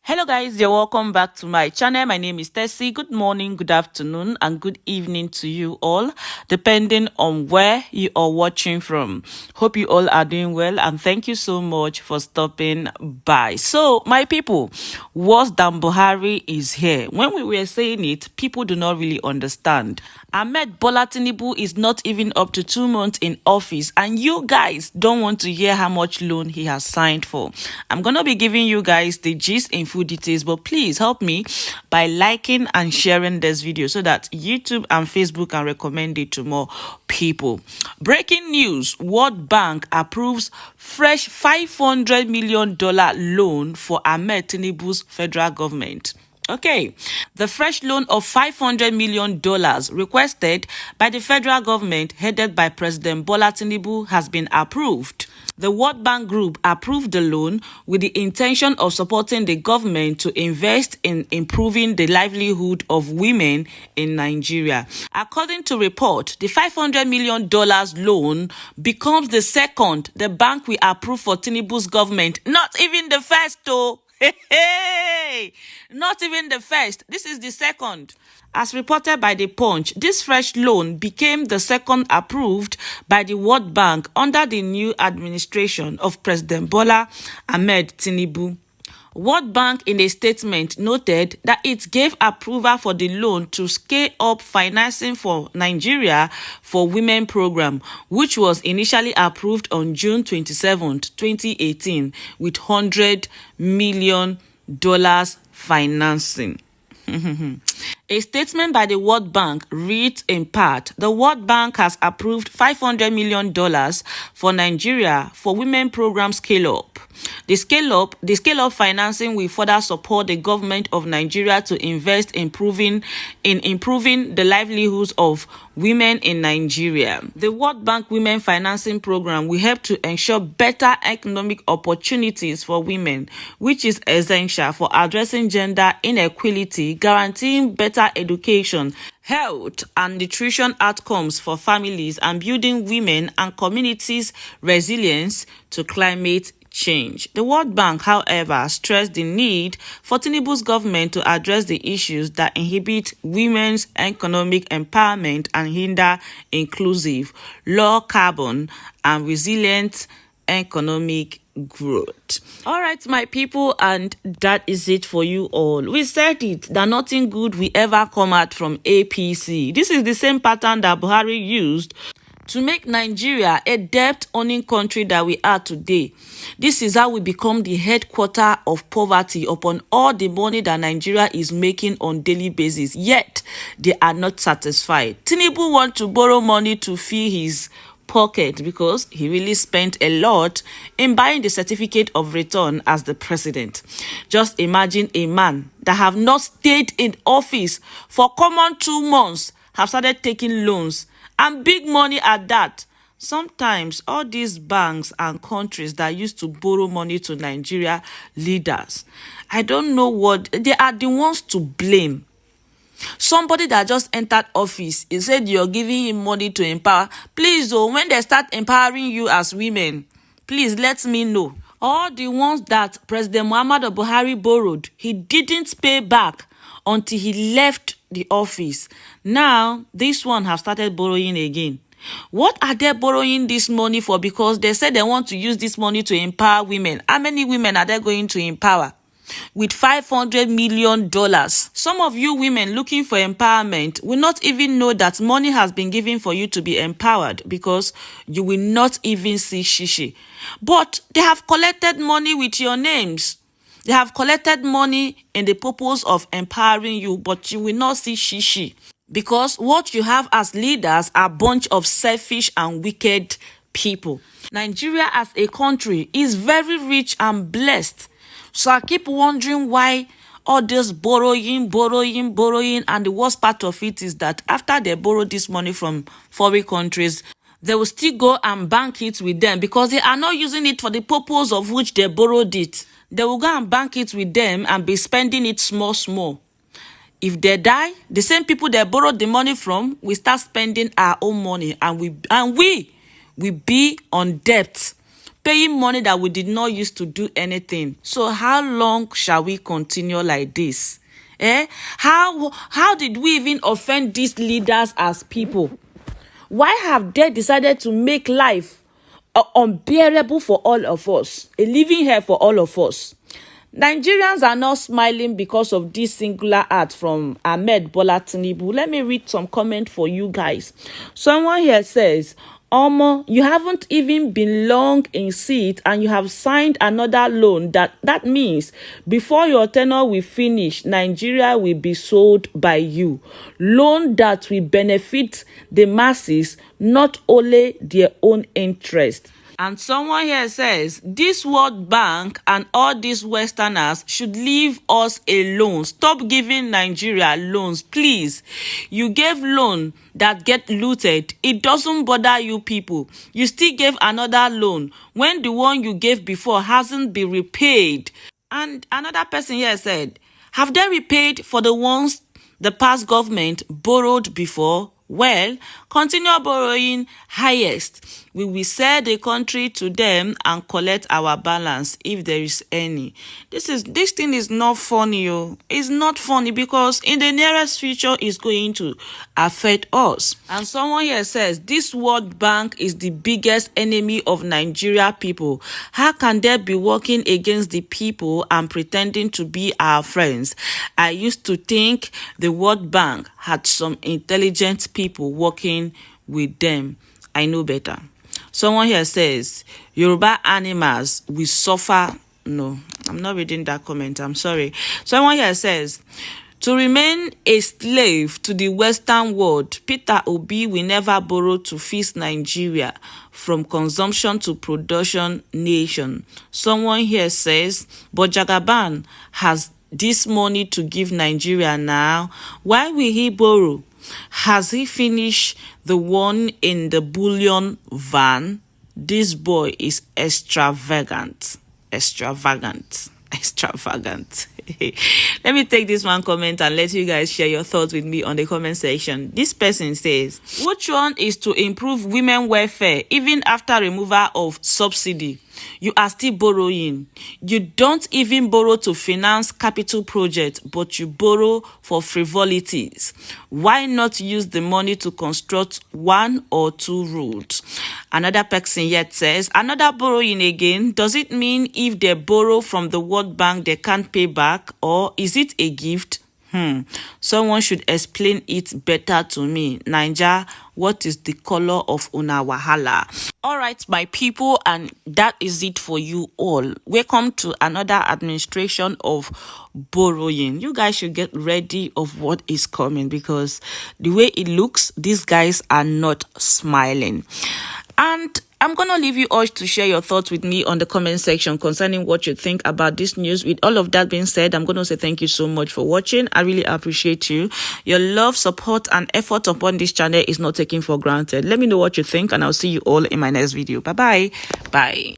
Hello guys, you're welcome back to my channel. My name is Tessie. Good morning, good afternoon, and good evening to you all, depending on where you are watching from. Hope you all are doing well, and thank you so much for stopping by. So, my people, worse than Buhari is here. When we were saying it, people do not really understand. Ahmed Bola Tinubu is not even up to 2 months in office, and you guys don't want to hear how much loan he has signed for. I'm gonna be giving you guys the gist in full details, but please help me by liking and sharing this video so that YouTube and Facebook can recommend it to more people. Breaking news: World Bank approves fresh $500 million loan for Ahmed Tinubu's federal government. Okay, the fresh loan of $500 million requested by the federal government headed by President Bola Tinubu has been approved. The World Bank Group approved the loan with the intention of supporting the government to invest in improving the livelihood of women in Nigeria. According to report, the $500 million loan becomes the second the bank will approve for Tinubu's government, not even the first though. Hey, not even the first. This is the second. As reported by The Punch, this fresh loan became the second approved by the World Bank under the new administration of President Bola Ahmed Tinubu. World Bank in a statement noted that it gave approval for the loan to scale up financing for Nigeria for Women program, which was initially approved on June 27, 2018 with $100 million financing. A statement by the World Bank reads in part, the World Bank has approved $500 million for Nigeria for Women program scale-up. The scale-up financing will further support the government of Nigeria to invest in improving the livelihoods of women in Nigeria. The World Bank Women Financing Program will help to ensure better economic opportunities for women, which is essential for addressing gender inequality, guaranteeing better education, health and nutrition outcomes for families, and building women and communities' resilience to climate change. The World Bank, however, stressed the need for Tinubu's government to address the issues that inhibit women's economic empowerment and hinder inclusive, low carbon, and resilient economic growth. All right, my people, and that is it for you all. We said it, that nothing good will ever come out from APC. This is the same pattern that Buhari used to make Nigeria a debt-owning country that we are today. This is how we become the headquarter of poverty upon all the money that Nigeria is making on daily basis. Yet, they are not satisfied. Tinubu wants to borrow money to fill his pocket because he really spent a lot in buying the certificate of return as the president. Just imagine a man that have not stayed in office for common 2 months have started taking loans, and big money at that. Sometimes all these banks and countries that used to borrow money to Nigeria leaders, I don't know what, they are the ones to blame. Somebody that just entered office, he said you're giving him money to empower. Please, oh, when they start empowering you as women, please let me know. All the ones that President Muhammadu Buhari borrowed, he didn't pay back until he left the office. Now, this one have started borrowing again. What are they borrowing this money for? Because they said they want to use this money to empower women. How many women are they going to empower with $500 million? Some of you women looking for empowerment will not even know that money has been given for you to be empowered, because you will not even see shishi. But they have collected money with your names. They have collected money in the purpose of empowering you, but you will not see shishi. Because what you have as leaders are a bunch of selfish and wicked people. Nigeria as a country is very rich and blessed. So I keep wondering why all this borrowing, and the worst part of it is that after they borrow this money from foreign countries, they will still go and bank it with them because they are not using it for the purpose of which they borrowed it. They will go and bank it with them and be spending it small. If they die, the same people they borrowed the money from will start spending our own money, and we will be on debt. paying money that we did not use to do anything. So how long shall we continue like this? How did we even offend these leaders as people? Why have they decided to make life unbearable for all of us, a living hell for all of us? Nigerians are not smiling because of this singular act from Ahmed Bola Tinubu. Let me read some comment for you guys. Someone here says, Omo, you haven't even been long in seat and you have signed another loan. That means before your tenure will finish, Nigeria will be sold by you. Loan that will benefit the masses, not only their own interest. And someone here says, this World Bank and all these Westerners should leave us alone. Stop giving Nigeria loans, please. You gave loan that get looted. It doesn't bother you people. You still gave another loan when the one you gave before hasn't been repaid. And another person here said, have they repaid for the ones the past government borrowed before? Well, continue borrowing highest. We will sell the country to them and collect our balance if there is any. This thing is not funny, oh. It's not funny because in the nearest future it's going to affect us. And someone here says this World Bank is the biggest enemy of Nigeria people. How can they be working against the people and pretending to be our friends? I used to think the World Bank had some intelligent people working with them. I know better. Someone here says, Yoruba animals will suffer. No, I'm not reading that comment. I'm sorry. Someone here says, to remain a slave to the Western world, Peter Obi will never borrow to feed Nigeria from consumption to production nation. Someone here says, but Jagaban has this money to give Nigeria now. Why will he borrow? Has he finished the one in the bullion van? This boy is extravagant. Extravagant. Let me take this one comment and let you guys share your thoughts with me on the comment section. This person says, which one is to improve women welfare even after removal of subsidy? You are still borrowing. You don't even borrow to finance capital projects, but you borrow for frivolities. Why not use the money to construct one or two roads? Another person yet says, another borrowing again. Does it mean if they borrow from the World Bank, they can't pay back? Or is it a gift? Someone should explain it better to me. Naija, what is the color of una wahala? All right, my people, and that is it for you all. Welcome to another administration of borrowing. You guys should get ready of what is coming because the way it looks, these guys are not smiling. And I'm going to leave you all to share your thoughts with me on the comment section concerning what you think about this news. With all of that being said, I'm going to say thank you so much for watching. I really appreciate you. Your love, support, and effort upon this channel is not taken for granted. Let me know what you think, and I'll see you all in my next video. Bye-bye. Bye.